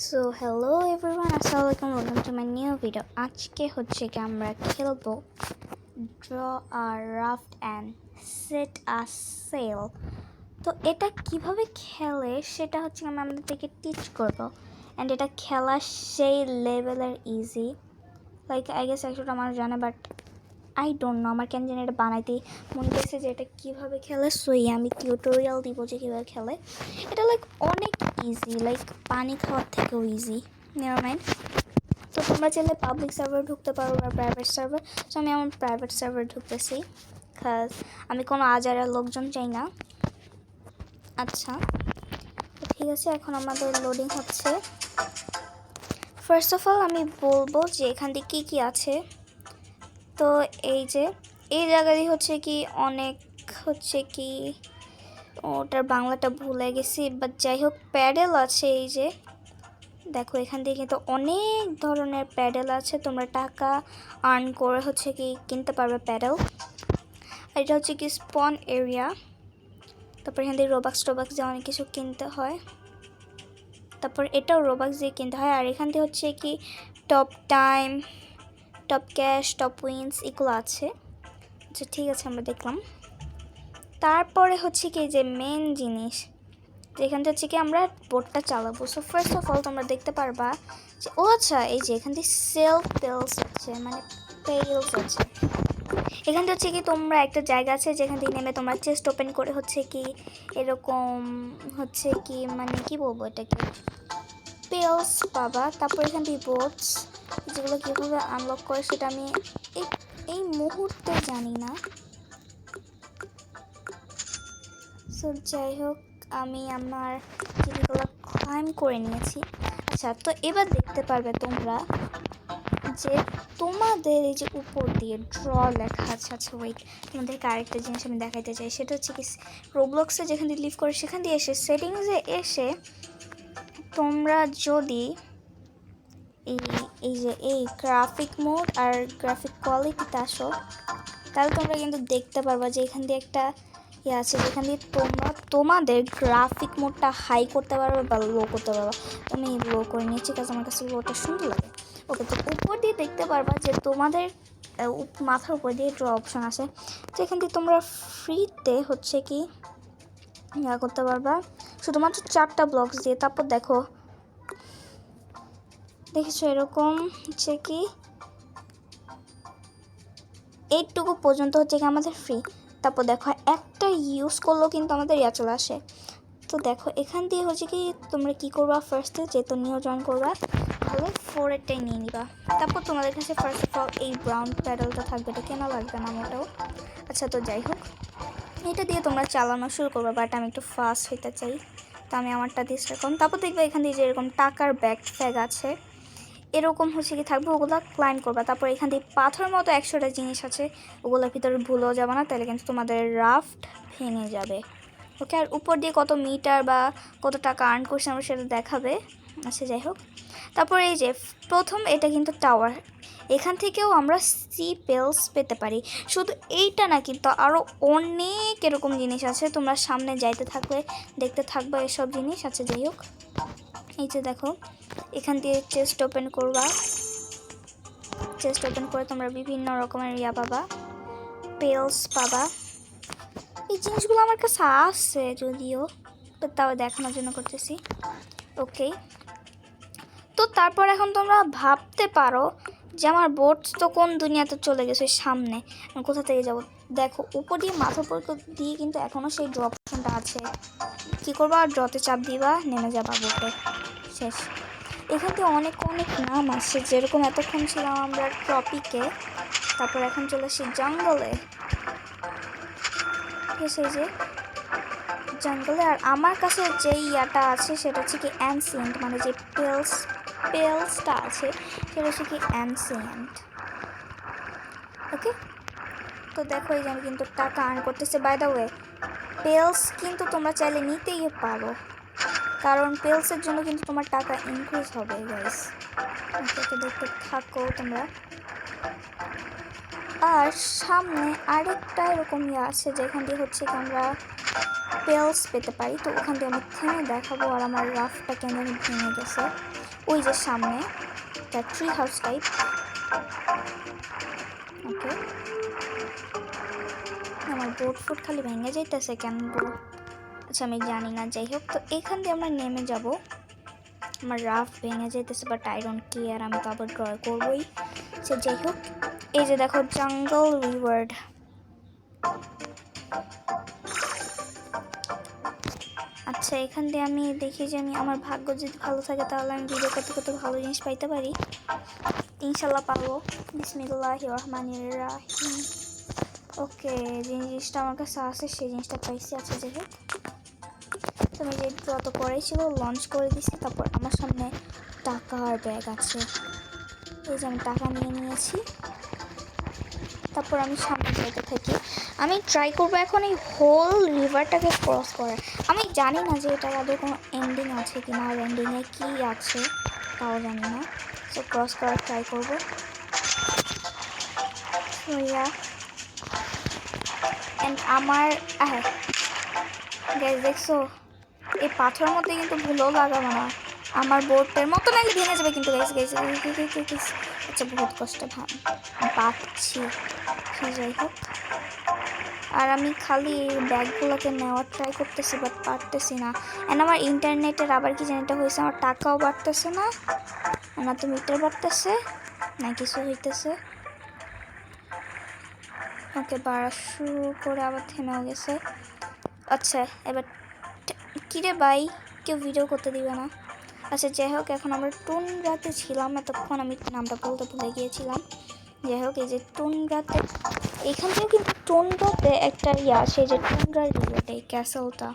So hello everyone, আসসালামু আলাইকুম, welcome to my new video. আজকে হচ্ছে কি আমরা খেলবো draw a raft and set a sail. তো এটা কিভাবে খেলে সেটা হচ্ছে আমি আমাদেরকে টিচ করবো। অ্যান্ড এটা খেলা সেই লেভেলের ইজি, লাইক আই গেস একটু আমার জানে, বাট আই ডোন্ট নো আমার কেন জানি এটা বানাইতে মনে গেছে যে এটা কীভাবে খেলে। সই আমি টিউটোরিয়াল দিব যে কীভাবে খেলে। এটা লাইক অনেক ইজি, লাইক পানি খাওয়ার থেকেও ইজি। Never mind. তো তোমরা চাইলে পাবলিক সার্ভার ঢুকতে পারো বা প্রাইভেট সার্ভার। সো আমি আমার প্রাইভেট সার্ভার ঢুকতেছি, কাজ আমি কোনো আজারের লোকজন চাই না। আচ্ছা ঠিক আছে, এখন আমাদের লোডিং হচ্ছে। ফার্স্ট অফ অল আমি বলবো যে এখান দিয়ে কী কী আছে। তো এই যে এই জায়গায় হচ্ছে কি অনেক হচ্ছে কি ওটার বাংলাটা ভুলে গেছি, বাট যাই হোক প্যাডেল আছে। এই যে দেখো এখান দিয়ে কিন্তু অনেক ধরনের প্যাডেল আছে, তোমরা টাকা আর্ন করে হচ্ছে কি কিনতে পারবে প্যাডেল। আর এটা হচ্ছে কি স্পন এরিয়া। তারপর এখান দিয়ে রোবাক্স দিয়ে অনেক কিছু কিনতে হয়। তারপর এটাও রোবাক্স দিয়ে কিনতে হয়। আর এখান দিয়ে হচ্ছে কি top time, top cash, top wins এগুলো আছে। আচ্ছা ঠিক আছে, আমরা দেখলাম। তারপরে হচ্ছে কি যে মেন জিনিস, যেখান থেকে হচ্ছে কি আমরা বোটটা চালাবো। সো ফার্স্ট অফ অল তোমরা দেখতে পারবা যে আচ্ছা এই যে এখান থেকে সেলফ পেলস আছে, মানে পেলস আছে। এখান থেকে হচ্ছে কি তোমরা একটা জায়গা আছে যেখান থেকে নেমে তোমরা চেস্ট ওপেন করে হচ্ছে কি এরকম হচ্ছে কি মানে কি বলবো এটাকে পেলস পাবা। তারপর এখান থেকে বোটস, যেগুলো কীভাবে আনলক করে সেটা আমি এই মুহূর্তে জানি না। সো যাই হোক আমি আমার জিনিসগুলো ক্লাইম করে নিয়েছি। আচ্ছা তো এবার দেখতে পারবে তোমরা যে তোমাদের এই যে উপর দিয়ে ড্র লেখা আছে। আচ্ছা ওয়েট, তোমাদেরকে আরেকটা জিনিস আমি দেখাইতে চাই, সেটা হচ্ছে কি রোবলক্সে যেখান দিয়ে লিভ করে সেখান দিয়ে এসে সেটিংসে এসে তোমরা যদি এই যে এই গ্রাফিক মোড আর গ্রাফিক কোয়ালিটিতে আসো, তাহলে তোমরা কিন্তু দেখতে পারবা যে এখান দিয়ে একটা আছে যেখান দিয়ে তোমরা তোমাদের গ্রাফিক মোডটা হাই করতে পারবে বা লো করতে পারবে। তো আমি লো করে নিয়েছি কারণ আমার কাছে লোটা সুন্দর লাগে। ওকে, তো উপর দিয়ে দেখতে পারবা যে তোমাদের মাথার উপর দিয়ে ড্র অপশন আছে, তো এখান দিয়ে তোমরা ফ্রিতে হচ্ছে কি ইয়া করতে পারবা শুধুমাত্র 4টা ব্লকস দিয়ে। তারপর দেখেছো এরকম হচ্ছে কি এইটুকু পর্যন্ত হচ্ছে কি আমাদের ফ্রি। তারপর দেখো একটা ইউজ করলেও কিন্তু আমাদের ইয়া চলে আসে। তো দেখো এখান দিয়ে হচ্ছে কি তোমরা কি করবা, ফার্স্টে যেহেতু নিউ জয়েন করবা তাহলে 4-এরটাই নিয়ে নিবা। তারপর তোমাদের কাছে ফার্স্ট অফ অল এই ব্রাউন প্যাডেলটা থাকবে, এটা কেনা লাগবে না মোটেও। আচ্ছা তো যাই হোক এটা দিয়ে তোমরা চালানো শুরু করবা, বাট আমি একটু ফাস্ট হইতে চাই, তো আমি আমারটা দিয়ে স্টার্ট করলাম। তারপর দেখবে এখান দিয়ে যে এরকম টাকার ব্যাগ ফ্যাগ আছে এরকম হচ্ছে কি থাকবে, ওগুলো ক্লাইম করবা। তারপর এখান দিয়ে পাথর মতো 100টা জিনিস আছে, ওগুলোর ভিতরে ভুলেও যাবে না, তাহলে কিন্তু তোমাদের রাফট ভেঙে যাবে। ওকে, আর উপর দিয়ে কত মিটার বা কত টাকা আর্ন করছে আমরা সেটা দেখাবে। আচ্ছা যাই হোক, তারপর এই যে প্রথম এটা কিন্তু টাওয়ার, এখান থেকেও আমরা সি পেলস পেতে পারি। শুধু এইটা না, কিন্তু আরও অনেক এরকম জিনিস আছে, তোমরা সামনে যাইতে থাকবে দেখতে থাকবে এসব জিনিস। আচ্ছা যাই হোক, এই যে দেখো এখান দিয়ে চেস্ট ওপেন করবা, চেস্ট ওপেন করে তোমরা বিভিন্ন রকমের ইয়া পাবা, পেলস পাবা। এই জিনিসগুলো আমার কাছে আসছে যদিও, তো তাও দেখানোর জন্য করতেছি। ওকে, তো তারপর এখন তোমরা ভাবতে পারো যে আমার বোট তো কোন দুনিয়াতে চলে গেছে সামনে, কোথা থেকে যাব। দেখো উপর দিয়ে মাথার উপর দিয়ে কিন্তু এখনও সেই ড্র অপশনটা আছে। কী করবা, ড্রতে চাপ দিবা, নেমে যাবা বোটে, শেষ। এখান থেকে অনেক অনেক নাম আসছে, যেরকম এতক্ষণ ছিলাম আমরা ট্রপিকে, তারপর এখন চলে আসি জঙ্গলে। ঠিক আছে, এই যে জঙ্গলে। আর আমার কাছে যে ইয়াটা আছে সেটা হচ্ছে কি অ্যানসিয়েন্ট, মানে যে পেলসটা আছে সেটা হচ্ছে কি অ্যানসিয়েন্ট। ওকে, তো দেখো এই যে আমি কিন্তু টাকা আর্ন করতেছে। বাই দ্য ওয়ে পেলস কিন্তু তোমরা চাইলে নিতেই পারো, কারণ পেলসের জন্য কিন্তু তোমার টাকা ইনক্রিজ হবে গাইস। তো দেখতে থাকো তোমরা। আর সামনে আরেকটা এরকম ইয়ে আছে যেখান দিয়ে হচ্ছে কি আমরা পেলস পেতে পারি। তো ওখান থেকে আমি থেমে দেখাবো। আর আমার রাফটা কেন ভেঙে গেছে ওই যে সামনে একটা ট্রি হাউস টাইপ। ওকে, আমার বোট ফুট খালি ভেঙে যাইতেছে কেন ব্রো? আচ্ছা আমি জানি না, যাই হোক। তো এখান দিয়ে আমরা নেমে যাব। আমার রাফট ভেঙে যাইতেছে বাট আই ডোন্ট কেয়ার, আমি তো আবার ড্র করবোই। সে যাই হোক, এই যে দেখো জঙ্গল রিওয়ার্ড। আচ্ছা এখান দিয়ে আমি দেখি যে আমি আমার ভাগ্য যদি ভালো থাকে তাহলে আমি ভিডিও করতে করতে ভালো জিনিস পাইতে পারি। ইনশাল্লাহ পাবো। বিসমিল্লাহির রহমানির রহিম। ওকে, যে জিনিসটা আমার কাছে আছে সেই জিনিসটা পাইছি। আচ্ছা যাই হোক, তুমি যে যত করেছিল লঞ্চ করে দিছি। তারপর আমার সামনে টাকার ব্যাগ আছে, এই যে আমি টাকা নিয়ে নিয়েছি। তারপর আমি সামনে যেতে থাকি। আমি ট্রাই করবো এখন এই হোল রিভারটাকে ক্রস করার। আমি জানি না যে এটা আদৌ কোনো এন্ডিং আছে কি না, আর এন্ডিংয়ে কী আছে তাও জানি না। সো ক্রস করার ট্রাই করবো। অ্যান্ড আমার গ্যাস দেখছো এই পাথরের মধ্যে কিন্তু ভুলেও লাগাবো না, আমার বোটের মতো নাইলে ভেঙে যাবে কিন্তু। গ্যাস গ্যাস গ্যাস, আচ্ছা বহুত কষ্টে বাঁচছি। যাই হোক, আর আমি খালি ব্যাগগুলোকে নেওয়ার ট্রাই করতেছি বাট পারতেছি না। অ্যান্ড আমার ইন্টারনেটের আবার কি জানিটা হয়েছে, আমার টাকাও বাড়তেছে না, না তো মিটার বাড়তেছে না কিছু হইতেছে। ওকে, বাড়া শুরু করে আবার থেমেও গেছে। আচ্ছা এবার কিরে ভাই, কেউ ভিডিও করতে দিবে না। আচ্ছা যাই হোক, এখন আমরা টুনরাতে ছিলাম, এতক্ষণ আমি নামটা বলতে ভুলে গিয়েছিলাম। যাই হোক, এই যে টুনরাতে, এখান থেকে কিন্তু টুনরাতে একটা সেই যে টুনরার রিলেট এই ক্যাসেলটা।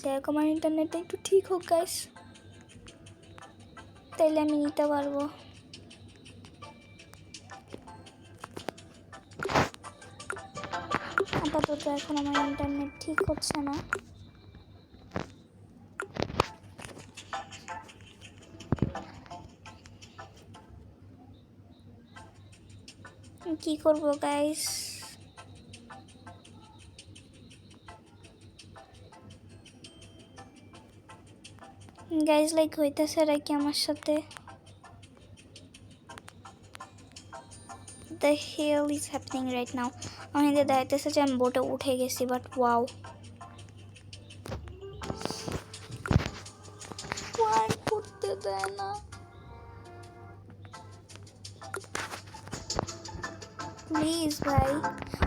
যাই হোক, আমার ইন্টারনেটটা একটু ঠিক হোক গাইস, তাইলে আমি নিতে পারবো। আপাতত এখন আমার ইন্টারনেট ঠিক হচ্ছে না। কি করবো গাইস? গাইস লাইক হইতেছে কি আমার সাথে? The hell is happening right now? আমি দেখাইতেছে যে আমি বোটে উঠে গেছি বাট ওয়াও, ওয়াই করতে দেয় না প্লিজ ভাই।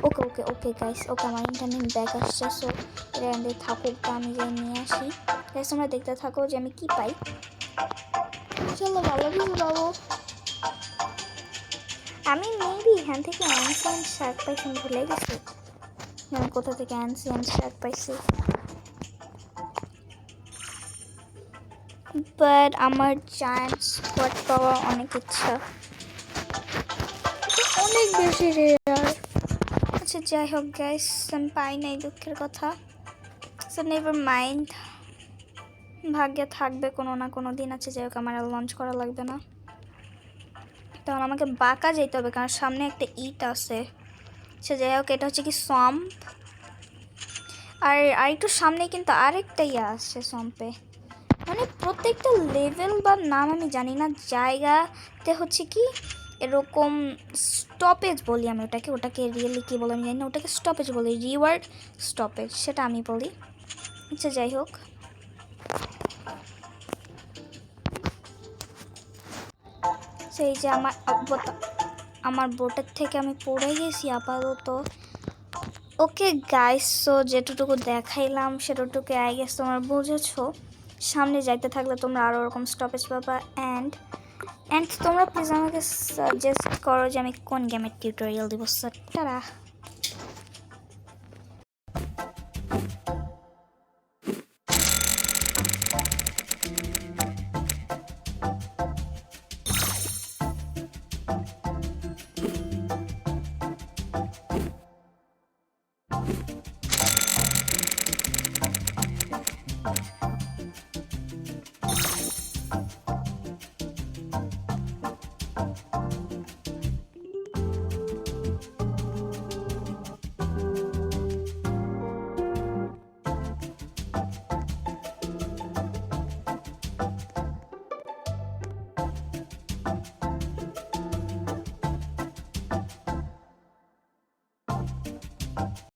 ওকে ওকে ওকে গাইস, ওকে আমার ইন্টারনেট ব্যাক আসছে। সো এটা থাকুক, আমি যে নিয়ে আসি। গাইস তোমরা দেখতে থাকো যে আমি কি পাই। চলো ভালো কিছু পাবো। আমি মেবি এখান থেকে অ্যান্সিয়েন্ট শার্ক পাইছি, ভুলে গেছি আমি কোথা থেকে অ্যান্সিয়েন্ট শার্ক পাইছি। বাট আমার জায়ান্ট স্কোয়াড পাওয়ার অনেক ইচ্ছা, অনেক বেশি রেয়ার। আচ্ছা যাই হোক গাইস, আমি পাই নাই, দুঃখের কথা। সো নেভার মাইন্ড, ভাগ্যে থাকবে কোনো না কোনো দিন। আছে যাই হোক, আমার লঞ্চ করা লাগবে না, তখন আমাকে বাঁকা যেতে হবে কারণ সামনে একটা ইট আছে। সে যাই হোক, এটা হচ্ছে কি সোয়াম্প, আর একটু সামনে কিন্তু আরেকটা আসছে সোয়াম্পে। মানে প্রত্যেকটা লেভেল বা নাম আমি জানি না, জায়গাতে হচ্ছে কি এরকম স্টপেজ বলি আমি ওটাকে রিয়েলি কী বলে আমি জানি না, ওটাকে স্টপেজ বলি, রিওয়ার্ড স্টপেজ সেটা আমি বলি। আচ্ছা যাই হোক, সেই যে আমার বোটের থেকে আমি পড়ে গেছি আপাতত। ওকে গাইস, সো যেটুকু দেখাইলাম সেটুকু আই গেস তোমরা বুঝেছো। সামনে যাইতে থাকলে তোমরা আরও ওরকম স্টপেজ পাবা। অ্যান্ড তোমরা প্লিজ আমাকে সাজেস্ট করো যে আমি কোন গেমের টিউটোরিয়াল দিব। তারা